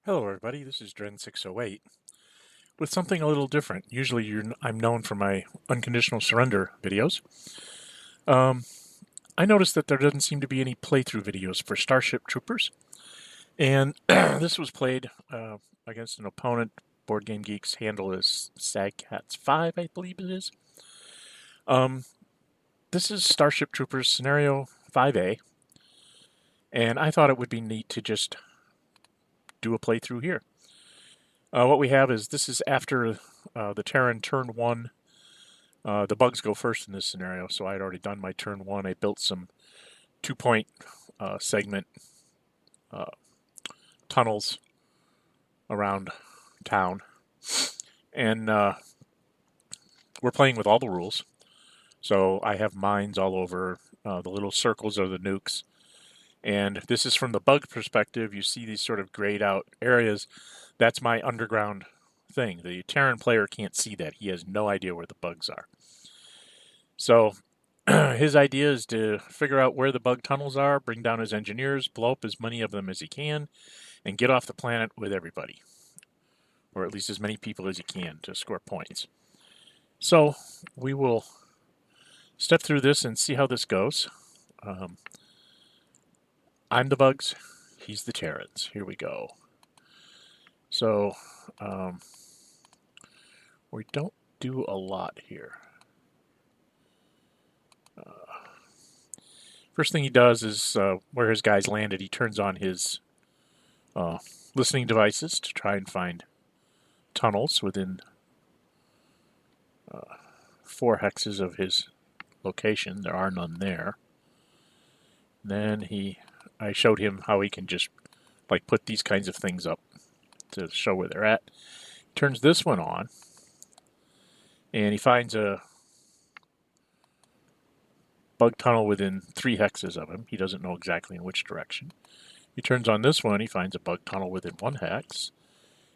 Hello, everybody. This is Dren608 with something a little different. Usually, I'm known for my unconditional surrender videos. Um, I noticed that there doesn't seem to be any playthrough videos for Starship Troopers, and this was played against an opponent. Board Game Geek's handle is sagcats 5, I believe it is. Um, this is Starship Troopers scenario 5A, and I thought it would be neat to just do a playthrough here. What we have is this is after the Terran turn 1. The bugs go first in this scenario, so I had already done my turn 1. I built some 2-point segment uh, tunnels around town, and we're playing with all the rules. So I have mines all over. The little circles are the nukes. And this is from the bug perspective. You see these sort of grayed out areas. That's my underground thing. The Terran player can't see that. He has no idea where the bugs are. So his idea is to figure out where the bug tunnels are, bring down his engineers, blow up as many of them as he can, and get off the planet with everybody. Or at least as many people as he can to score points. So we will step through this and see how this goes. I'm the bugs, he's the Terrans. Here we go. So we don't do a lot here. First thing he does is where his guys landed, he turns on his listening devices to try and find tunnels within 4 hexes of his location. There are none there. Then I showed him how he can just like put these kinds of things up to show where they're at. He turns this one on, and he finds a bug tunnel within 3 hexes of him. He doesn't know exactly in which direction. He turns on this one, he finds a bug tunnel within 1 hex,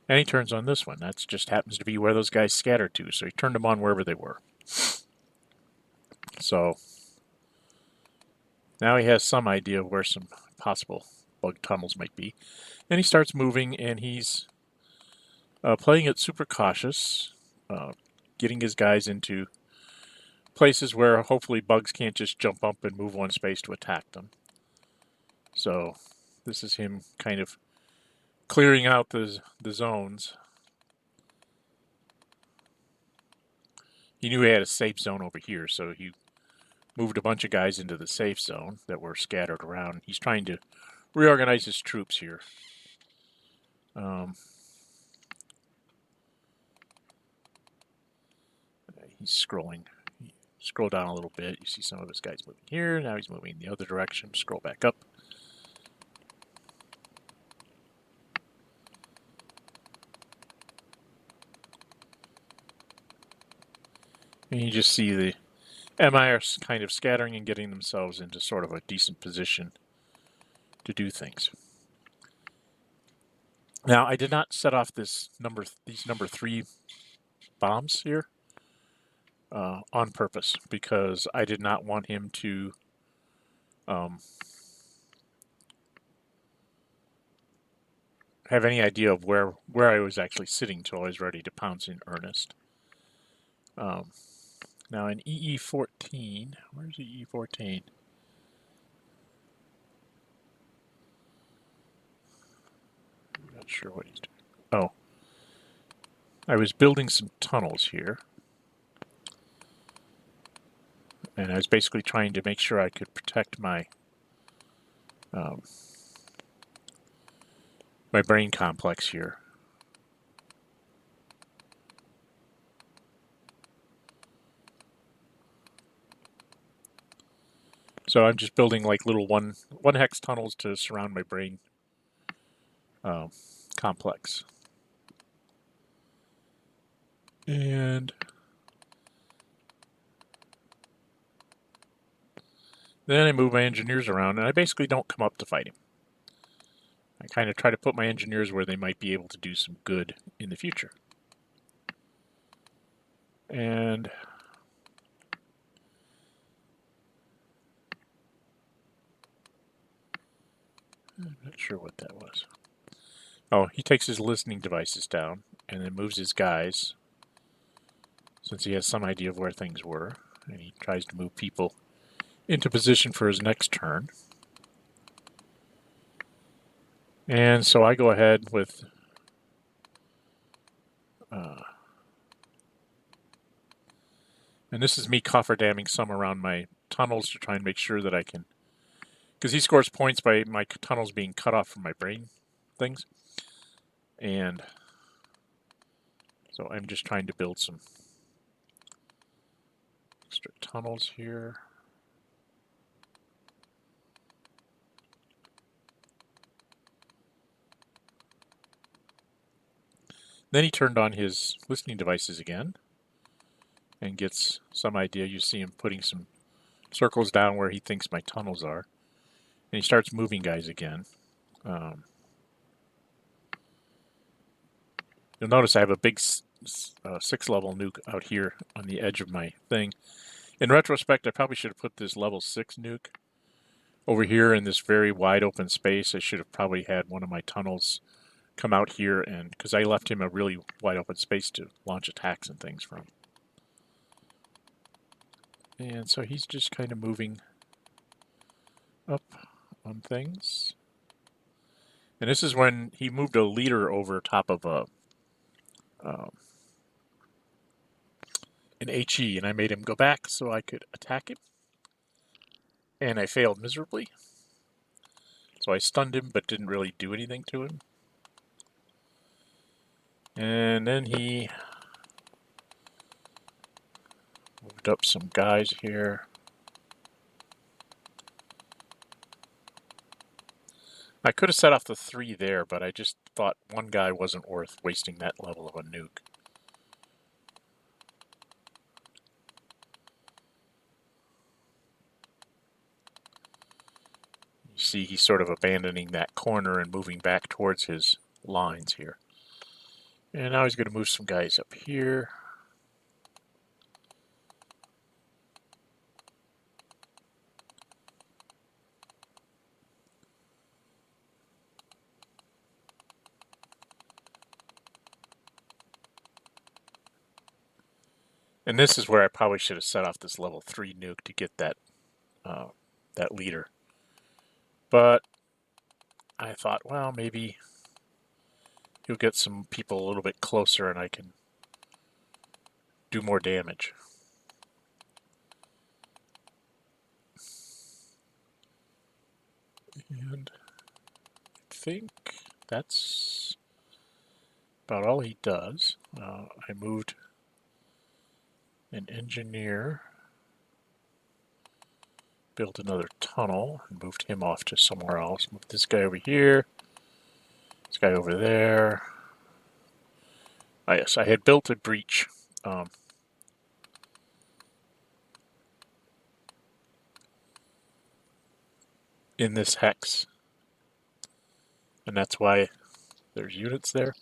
and he turns on this one. That just happens to be where those guys scattered to, so he turned them on wherever they were. So now he has some idea of where some possible bug tunnels might be. And he starts moving, and he's playing it super cautious, getting his guys into places where hopefully bugs can't just jump up and move one space to attack them. So this is him kind of clearing out the zones. He knew he had a safe zone over here, so he moved a bunch of guys into the safe zone that were scattered around. He's trying to reorganize his troops here. He's scrolling. Scroll down a little bit. You see some of his guys moving here. Now he's moving the other direction. Scroll back up. And you just see the MI are kind of scattering and getting themselves into sort of a decent position to do things. Now, I did not set off these number 3 bombs here on purpose because I did not want him to have any idea of where I was actually sitting until I was ready to pounce in earnest. Now in EE14, where's EE14? I'm not sure what he's doing. Oh, I was building some tunnels here. And I was basically trying to make sure I could protect my my brain complex here. So I'm just building like little one hex tunnels to surround my brain complex. And then I move my engineers around, and I basically don't come up to fight him. I kind of try to put my engineers where they might be able to do some good in the future. And I'm not sure what that was. Oh, he takes his listening devices down and then moves his guys, since he has some idea of where things were, and he tries to move people into position for his next turn. And so I go ahead with and this is me cofferdamming some around my tunnels to try and make sure that I can, because he scores points by my tunnels being cut off from my brain things. And so I'm just trying to build some extra tunnels here. Then he turned on his listening devices again and gets some idea. You see him putting some circles down where he thinks my tunnels are. And he starts moving guys again. You'll notice I have a big 6-level nuke out here on the edge of my thing. In retrospect, I probably should have put this level 6 nuke over here in this very wide open space. I should have probably had one of my tunnels come out here, and because I left him a really wide open space to launch attacks and things from. And so he's just kind of moving up on things. And this is when he moved a leader over top of an HE, and I made him go back so I could attack him. And I failed miserably. So I stunned him, but didn't really do anything to him. And then he moved up some guys here. I could have set off the 3 there, but I just thought one guy wasn't worth wasting that level of a nuke. You see he's sort of abandoning that corner and moving back towards his lines here. And now he's going to move some guys up here. And this is where I probably should have set off this level 3 nuke to get that that leader. But I thought, well, maybe he'll get some people a little bit closer and I can do more damage. And I think that's about all he does. I moved an engineer, built another tunnel, and moved him off to somewhere else. Moved this guy over here, this guy over there. Oh, yes, I had built a breach. In this hex, and that's why there's units there.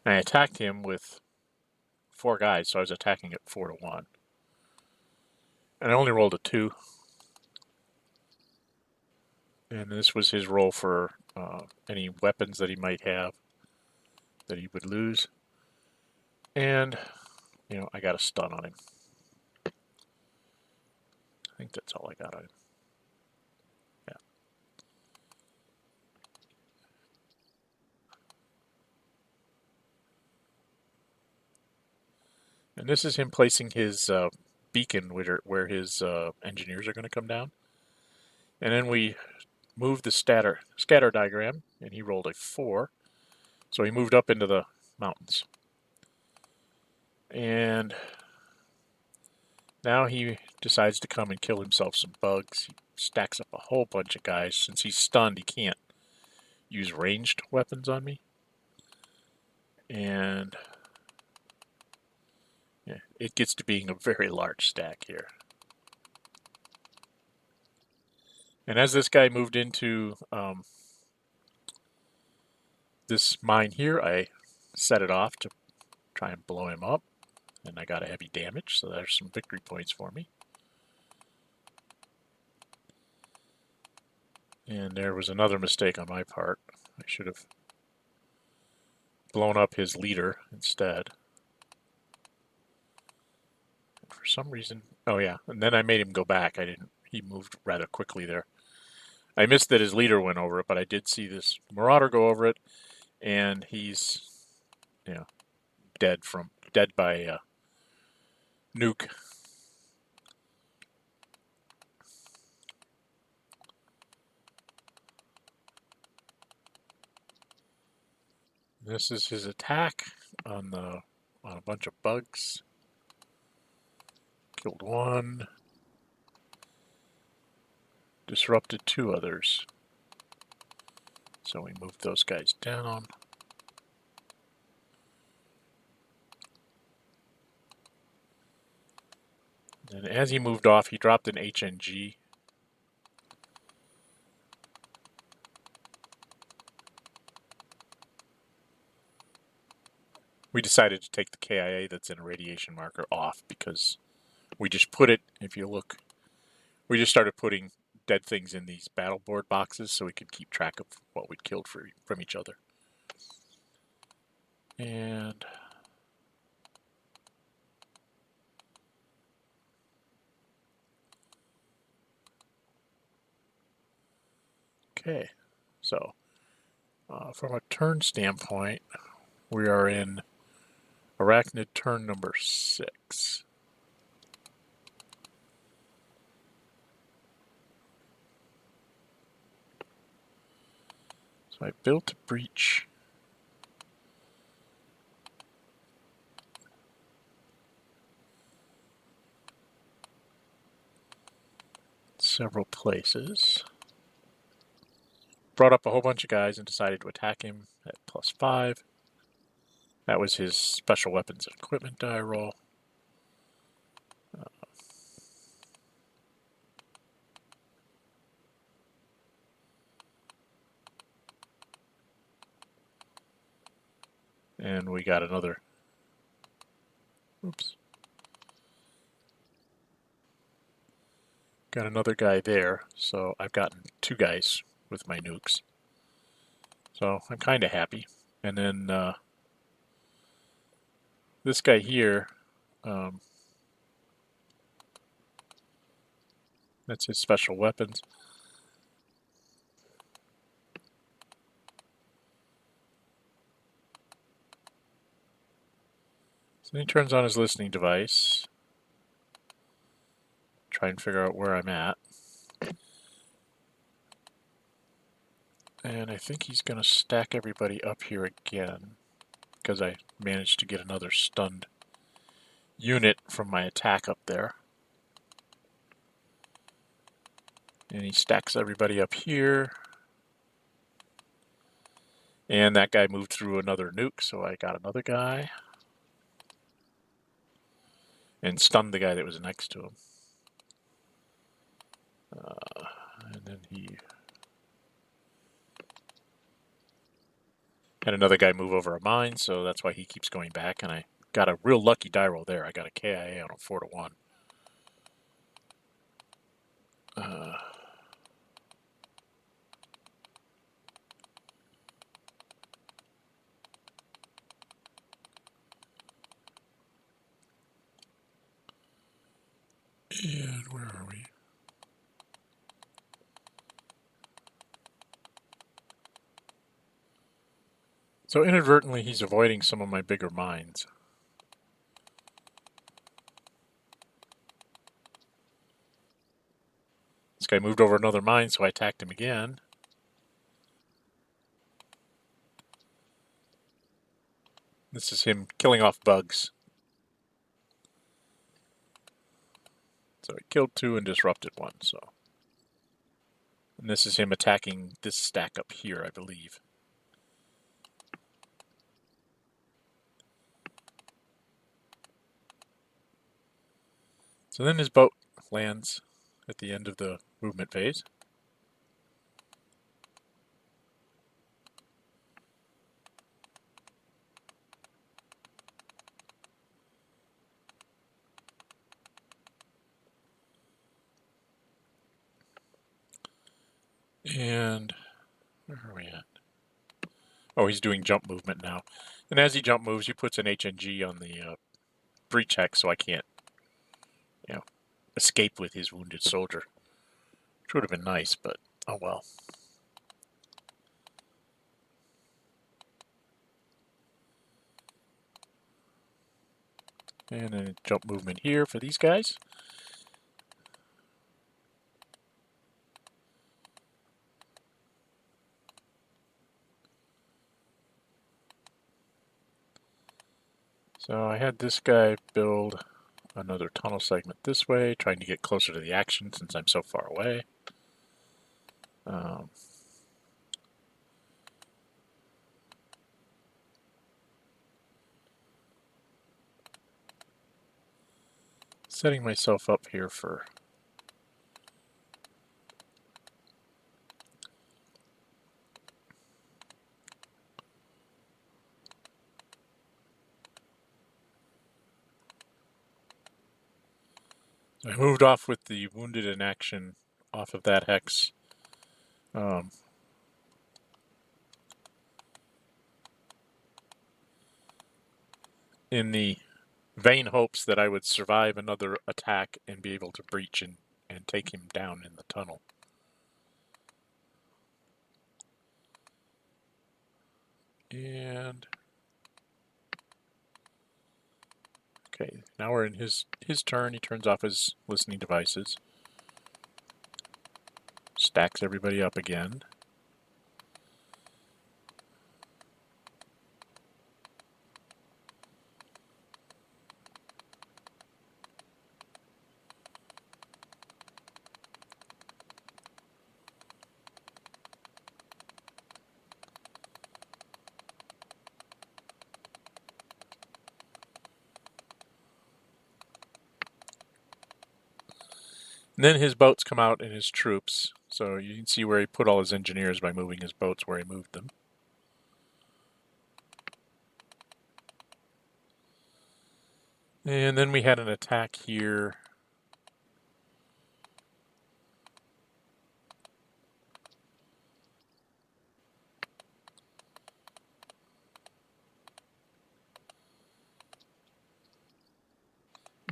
And I attacked him with 4 guys, so I was attacking at 4-1. And I only rolled a 2. And this was his roll for any weapons that he might have that he would lose. And, you know, I got a stun on him. I think that's all I got on him. Yeah. And this is him placing his beacon where his engineers are going to come down. And then we moved the scatter diagram, and he rolled a 4. So he moved up into the mountains. And now he decides to come and kill himself some bugs. He stacks up a whole bunch of guys. Since he's stunned, he can't use ranged weapons on me. And yeah, it gets to being a very large stack here. And as this guy moved into this mine here, I set it off to try and blow him up. And I got a heavy damage, so there's some victory points for me. And there was another mistake on my part. I should have blown up his leader instead. And for some reason, oh yeah, and then I made him go back. I didn't. He moved rather quickly there. I missed that his leader went over it, but I did see this Marauder go over it, and he's, you know, dead by nuke. This is his attack on a bunch of bugs. Killed one. Disrupted two others. So we moved those guys down. And as he moved off, he dropped an HNG. We decided to take the KIA that's in a radiation marker off because we just put it, if you look, we just started putting dead things in these battle board boxes so we could keep track of what we'd killed from each other. And okay, so from a turn standpoint, we are in Arachnid turn number 6. So I built a breach. Several places. Brought up a whole bunch of guys and decided to attack him at +5. That was his special weapons and equipment die roll. And we got another. Oops. Got another guy there, so I've gotten 2 guys with my nukes. So I'm kind of happy. And then this guy here, that's his special weapons. So he turns on his listening device. Try and figure out where I'm at. And I think he's going to stack everybody up here again because I managed to get another stunned unit from my attack up there. And he stacks everybody up here. And that guy moved through another nuke, so I got another guy. And stunned the guy that was next to him. And then he had another guy move over a mine, so that's why he keeps going back. And I got a real lucky die roll there. I got a KIA on a 4-1. And where are we? So inadvertently, he's avoiding some of my bigger mines. This guy moved over another mine, so I attacked him again. This is him killing off bugs. So he killed 2 and disrupted 1. So, and this is him attacking this stack up here, I believe. So then his boat lands at the end of the movement phase. And where are we at? Oh, he's doing jump movement now. And as he jump moves, he puts an HNG on the breach hex so I can't, escape with his wounded soldier. Which would have been nice, but oh well. And a jump movement here for these guys. So I had this guy build another tunnel segment this way, trying to get closer to the action since I'm so far away. Setting myself up here for I moved off with the wounded in action off of that hex. In the vain hopes that I would survive another attack and be able to breach and take him down in the tunnel. And okay, now we're in his turn. He turns off his listening devices. Stacks everybody up again. And then his boats come out and his troops. So you can see where he put all his engineers by moving his boats where he moved them. And then we had an attack here.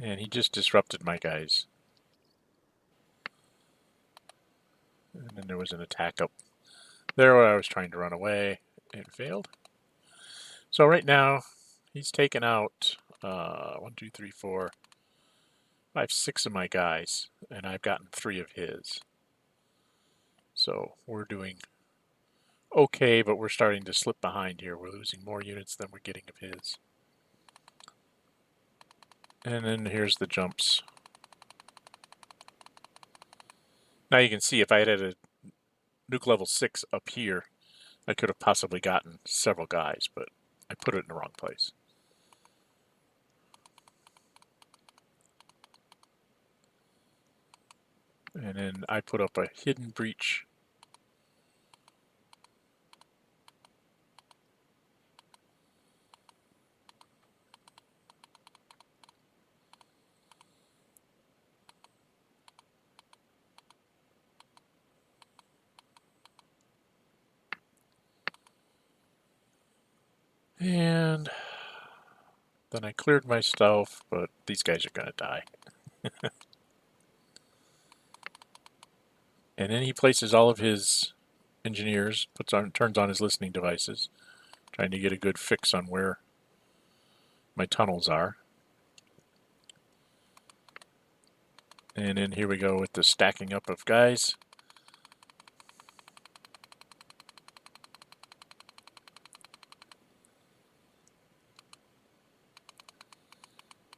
And he just disrupted my guys. And then there was an attack up there where I was trying to run away. It failed. So right now, he's taken out 1, 2, 3, 4, 5, 6 of my guys, and I've gotten 3 of his. So we're doing okay, but we're starting to slip behind here. We're losing more units than we're getting of his. And then here's the jumps. Now you can see if I had a nuke level 6 up here, I could have possibly gotten several guys, but I put it in the wrong place. And then I put up a hidden breach. And then I cleared my stuff, but these guys are going to die. And then he places all of his engineers, turns on his listening devices, trying to get a good fix on where my tunnels are. And then here we go with the stacking up of guys.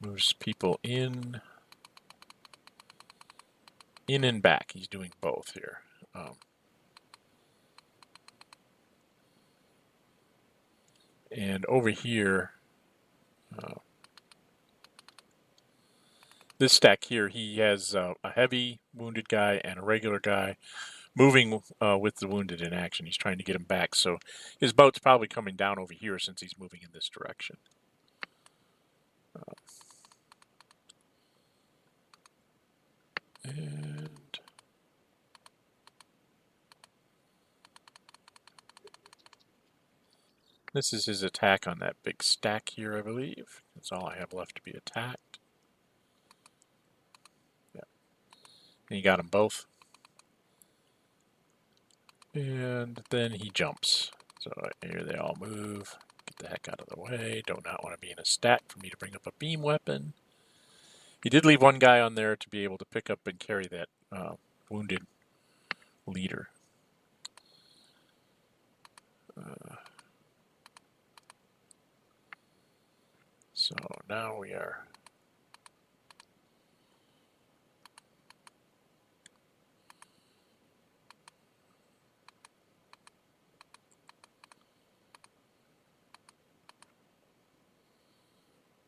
Moves people in and back. He's doing both here. And over here, this stack here, he has a heavy wounded guy and a regular guy moving with the wounded in action. He's trying to get him back. So his boat's probably coming down over here since he's moving in this direction. And This is his attack on that big stack here, I believe. That's all I have left to be attacked. Yeah. And he got them both. And then he jumps. So here they all move. Get the heck out of the way. Do not want to be in a stack for me to bring up a beam weapon. He did leave one guy on there to be able to pick up and carry that wounded leader. So now we are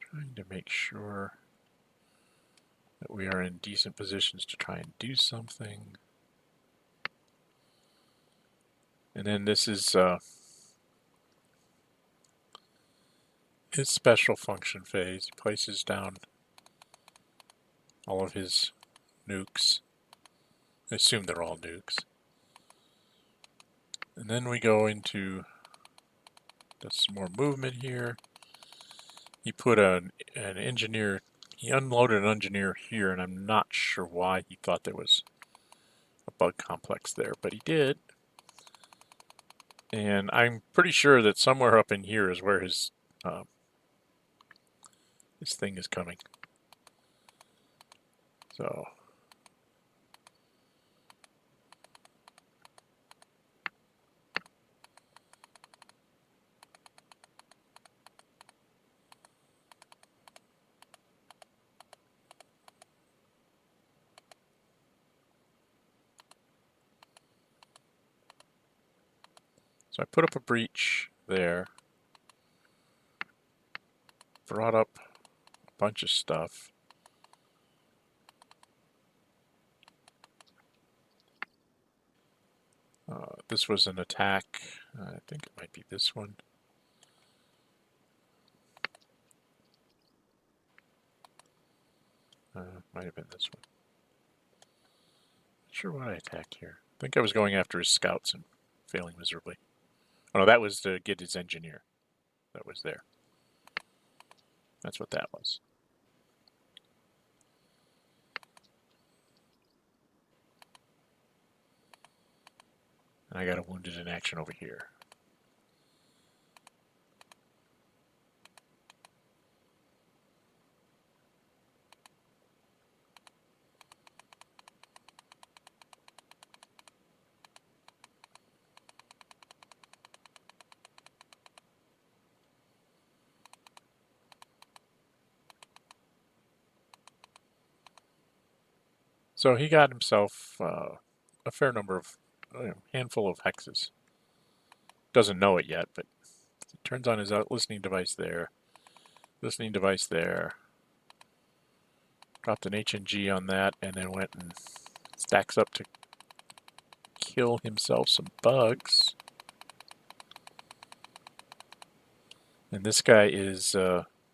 trying to make sure that we are in decent positions to try and do something. And then this is his special function phase. He places down all of his nukes. I assume they're all nukes. And then we go into some more movement here. He put an engineer, he unloaded an engineer here, and I'm not sure why he thought there was a bug complex there, but he did. And I'm pretty sure that somewhere up in here is where his thing is coming. So I put up a breach there, brought up a bunch of stuff. This was an attack. I think it might be this one. Might have been this one. Not sure what I attacked here. I think I was going after his scouts and failing miserably. Oh no, that was to get his engineer. That was there. That's what that was. And I got a wounded in action over here. So he got himself a fair number of, handful of hexes. Doesn't know it yet, but he turns on his listening device there. Listening device there. Dropped an HNG on that, and then went and stacks up to kill himself some bugs. And this guy is,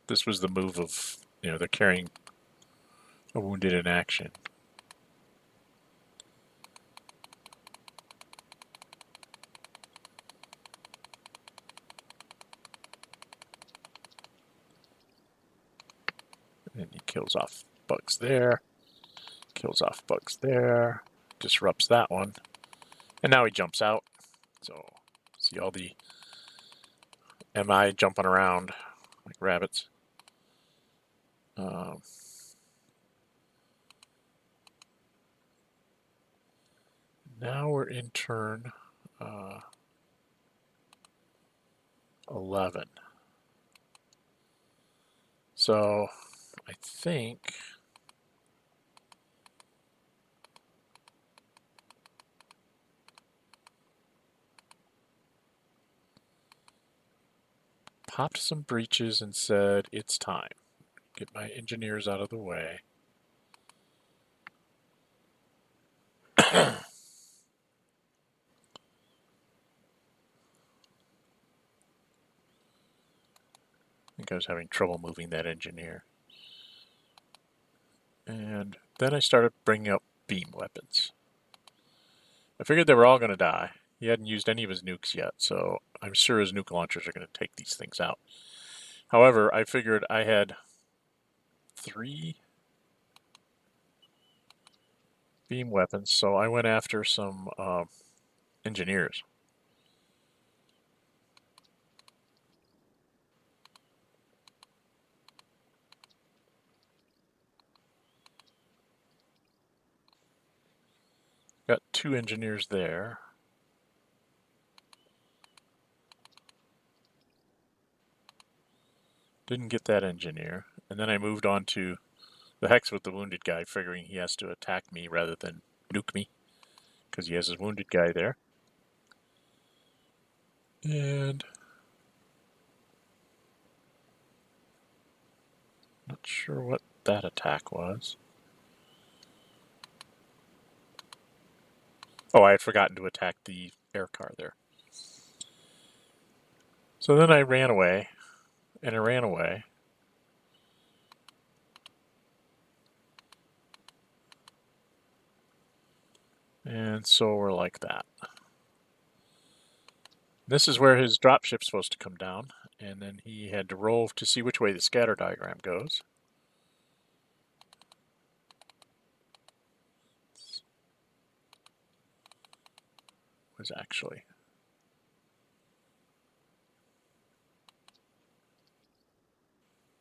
this was the move of, they're carrying a wounded in action. And he kills off bugs there. Kills off bugs there. Disrupts that one. And now he jumps out. So, see all the MI jumping around like rabbits. Now we're in turn 11. So I think popped some breaches and said it's time. Get my engineers out of the way. I think I was having trouble moving that engineer. And then I started bringing up beam weapons. I figured they were all going to die. He hadn't used any of his nukes yet, so I'm sure his nuke launchers are going to take these things out. However, I figured I had 3 beam weapons, so I went after some engineers. Got 2 engineers there. Didn't get that engineer. And then I moved on to the Hex with the wounded guy, figuring he has to attack me rather than nuke me, because he has his wounded guy there. And not sure what that attack was. Oh, I had forgotten to attack the air car there. So then I ran away, and I ran away. And so we're like that. This is where his dropship's supposed to come down, and then he had to roll to see which way the scatter diagram goes. Was actually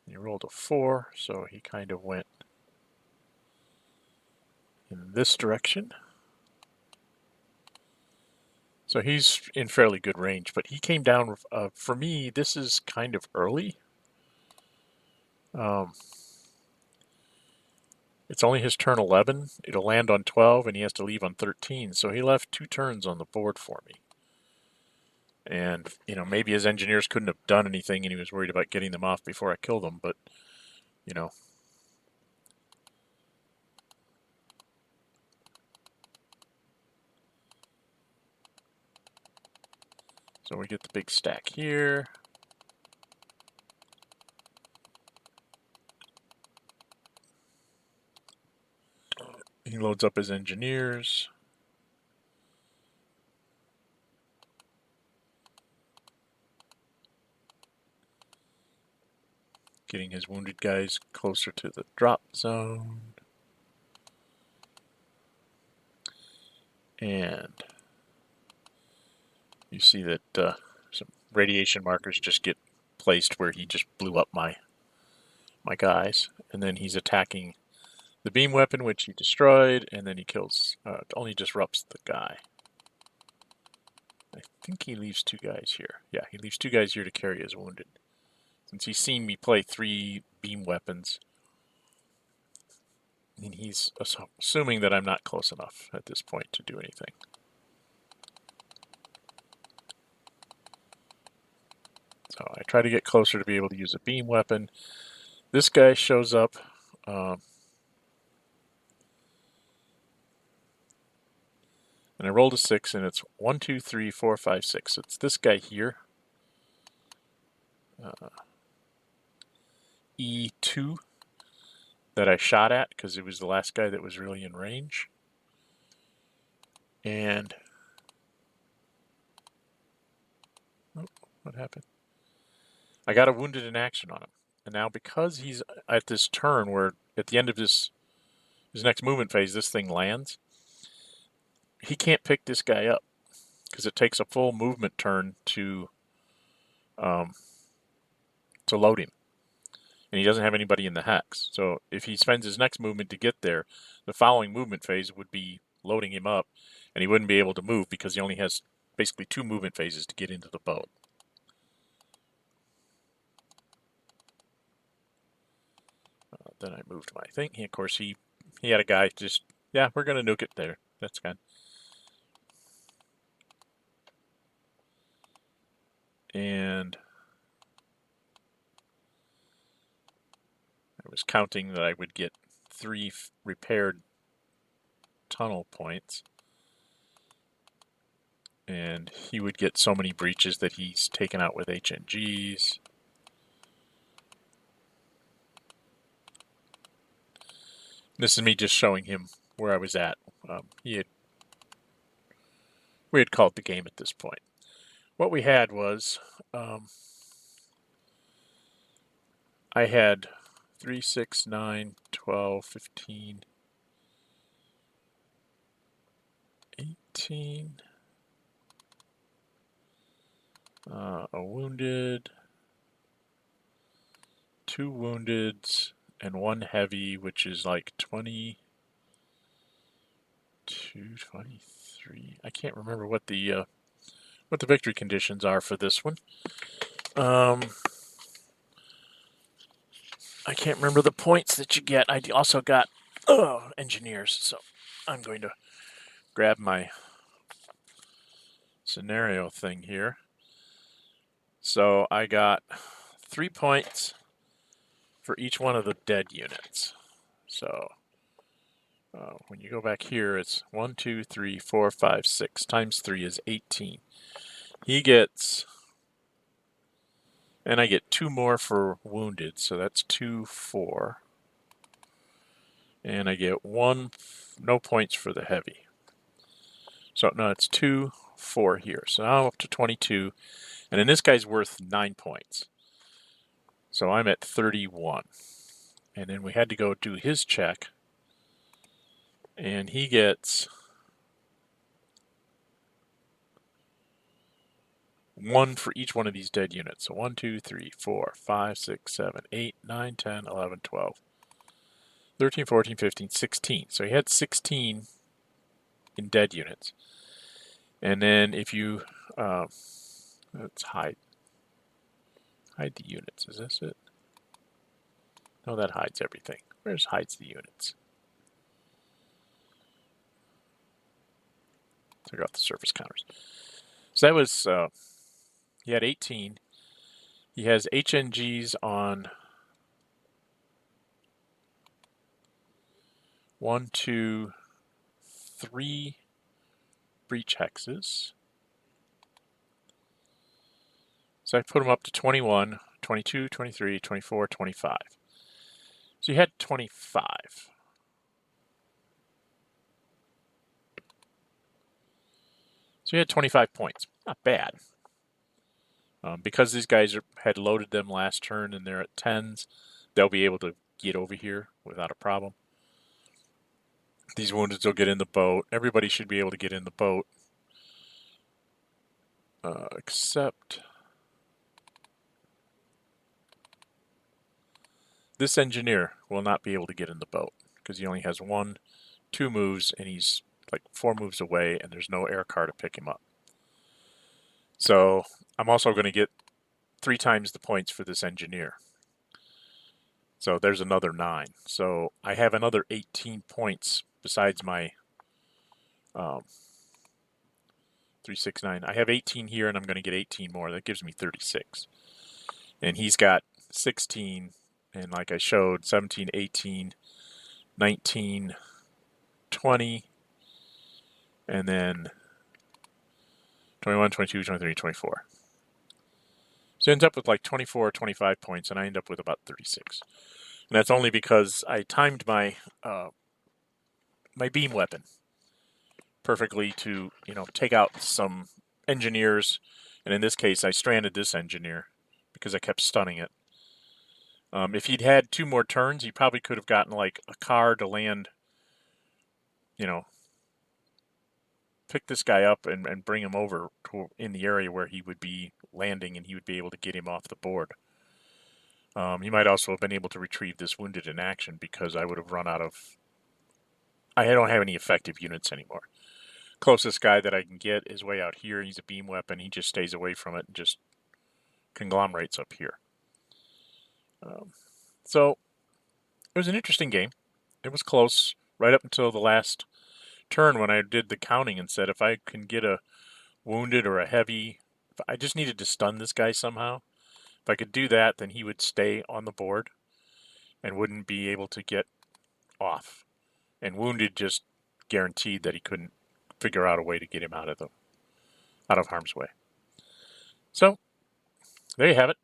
he rolled a 4, so he kind of went in this direction. So he's in fairly good range, but he came down. For me, this is kind of early. It's only his turn 11. It'll land on 12, and he has to leave on 13. So he left 2 turns on the board for me. And, you know, maybe his engineers couldn't have done anything, and he was worried about getting them off before I killed them. But, you know. So we get the big stack here. He loads up his engineers. Getting his wounded guys closer to the drop zone. And you see that some radiation markers just get placed where he just blew up my guys. And then he's attacking the beam weapon, which he destroyed, and then he kills, only disrupts the guy. I think he leaves 2 guys here. Yeah, he leaves 2 guys here to carry his wounded. Since he's seen me play 3 beam weapons, and he's assuming that I'm not close enough at this point to do anything. So I try to get closer to be able to use a beam weapon. This guy shows up. And I rolled a 6, and it's 1, 2, 3, 4, 5, 6. It's this guy here. E2 that I shot at because it was the last guy that was really in range. And oh, what happened? I got a wounded in action on him. And now because he's at this turn where at the end of his next movement phase, this thing lands, he can't pick this guy up because it takes a full movement turn to load him. And he doesn't have anybody in the hex. So if he spends his next movement to get there, the following movement phase would be loading him up, and he wouldn't be able to move because he only has basically 2 movement phases to get into the boat. Then I moved my thing. Of course, he had a guy just, yeah, we're going to nuke it there. That's good. And I was counting that I would get 3 repaired tunnel points. And he would get so many breaches that he's taken out with HNGs. This is me just showing him where I was at. We had called the game at this point. what we had was I had 3, 6, 9, 12, 15, 18, a wounded, 2 woundeds, and 1 heavy, which is like 22, 23. I can't remember what the victory conditions are for this one. I can't remember the points that you get. I also got engineers, so I'm going to grab my scenario thing here. So I got 3 points for each one of the dead units. So when you go back here, it's 1, 2, 3, 4, 5, 6 times 3 is 18. He gets, and I get 2 more for wounded, so that's 2, 4. And I get 1, no points for the heavy. So no, it's 2, 4 here. So now I'm up to 22. And then this guy's worth 9 points. So I'm at 31. And then we had to go do his check. And he gets 1 for each one of these dead units. So 1, 2, 3, 4, 5, 6, 7, 8, 9, 10, 11, 12, 13, 14, 15, 16. So he had 16 in dead units. And then if you, let's hide the units. Is this it? No, that hides everything. Where's hides the units? Take out the surface counters. So that was, he had 18. He has HNGs on 1, 2, 3 breach hexes. So I put him up to 21, 22, 23, 24, 25. So you had 25. So you had 25 points. Not bad. Because these guys had loaded them last turn and they're at 10s, they'll be able to get over here without a problem. These woundeds will get in the boat. Everybody should be able to get in the boat. Except this engineer will not be able to get in the boat because he only has 1, 2 moves and he's like 4 moves away and there's no air car to pick him up. So I'm also going to get 3 times the points for this engineer. So there's another 9. So I have another 18 points besides my 3, 6, 9. I have 18 here and I'm going to get 18 more. That gives me 36. And he's got 16, and like I showed, 17, 18, 19, 20, and then 21, 22, 23, 24. So it ends up with like 24 or 25 points, and I end up with about 36. And that's only because I timed my my beam weapon perfectly to, take out some engineers. And in this case, I stranded this engineer because I kept stunning it. If he'd had 2 more turns, he probably could have gotten like a car to land, pick this guy up and bring him over to in the area where he would be landing, and he would be able to get him off the board. He might also have been able to retrieve this wounded in action because I would have run out of... I don't have any effective units anymore. Closest guy that I can get is way out here. He's a beam weapon. He just stays away from it and just conglomerates up here. So it was an interesting game. It was close right up until the last turn when I did the counting and said if I can get a wounded or a heavy, if I just needed to stun this guy somehow. If I could do that, then he would stay on the board and wouldn't be able to get off. And wounded just guaranteed that he couldn't figure out a way to get him out of harm's way. So there you have it.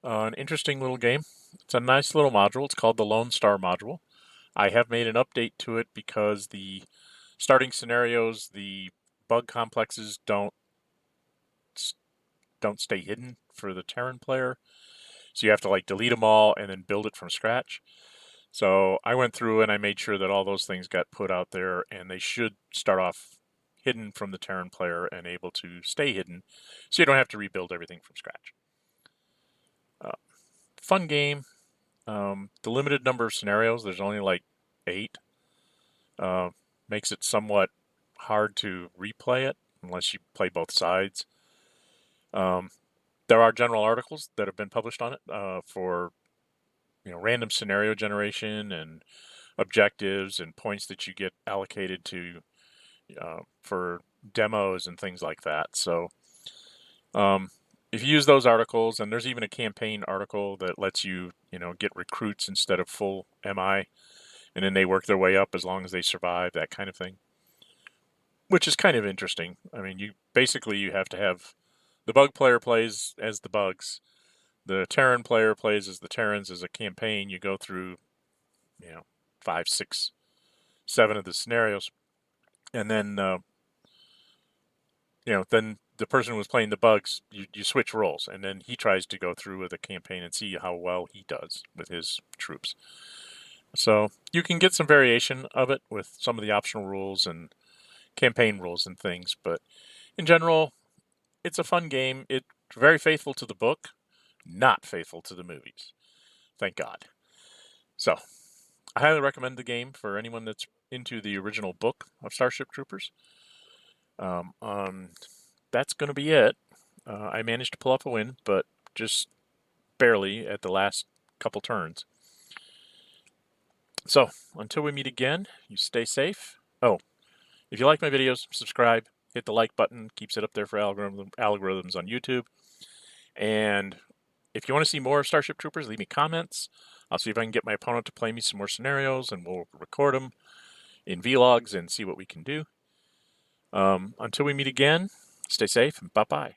An interesting little game. It's a nice little module. It's called the Lone Star module. I have made an update to it because the starting scenarios, the bug complexes don't don't stay hidden for the Terran player. So you have to like delete them all and then build it from scratch. So I went through and I made sure that all those things got put out there, and they should start off hidden from the Terran player and able to stay hidden, so you don't have to rebuild everything from scratch. Fun game. The limited number of scenarios, there's only like 8, makes it somewhat hard to replay it unless you play both sides. There are general articles that have been published on it for random scenario generation and objectives and points that you get allocated to for demos and things like that. So if you use those articles, and there's even a campaign article that lets you get recruits instead of full MI, and then they work their way up as long as they survive, that kind of thing, which is kind of interesting. I mean, you have to have the bug player plays as the bugs, the Terran player plays as the Terrans. As a campaign, you go through 5, 6, 7 of the scenarios, and then then the person who was playing the bugs, you switch roles, and then he tries to go through with a campaign and see how well he does with his troops. So you can get some variation of it with some of the optional rules and campaign rules and things, but in general, it's a fun game. It's very faithful to the book, not faithful to the movies. Thank God. So I highly recommend the game for anyone that's into the original book of Starship Troopers. That's going to be it. I managed to pull off a win, but just barely at the last couple turns. So, until we meet again, you stay safe. Oh, if you like my videos, subscribe, hit the like button, keeps it up there for algorithms on YouTube. And if you want to see more of Starship Troopers, leave me comments. I'll see if I can get my opponent to play me some more scenarios, and we'll record them in vlogs and see what we can do. Until we meet again, stay safe and bye-bye.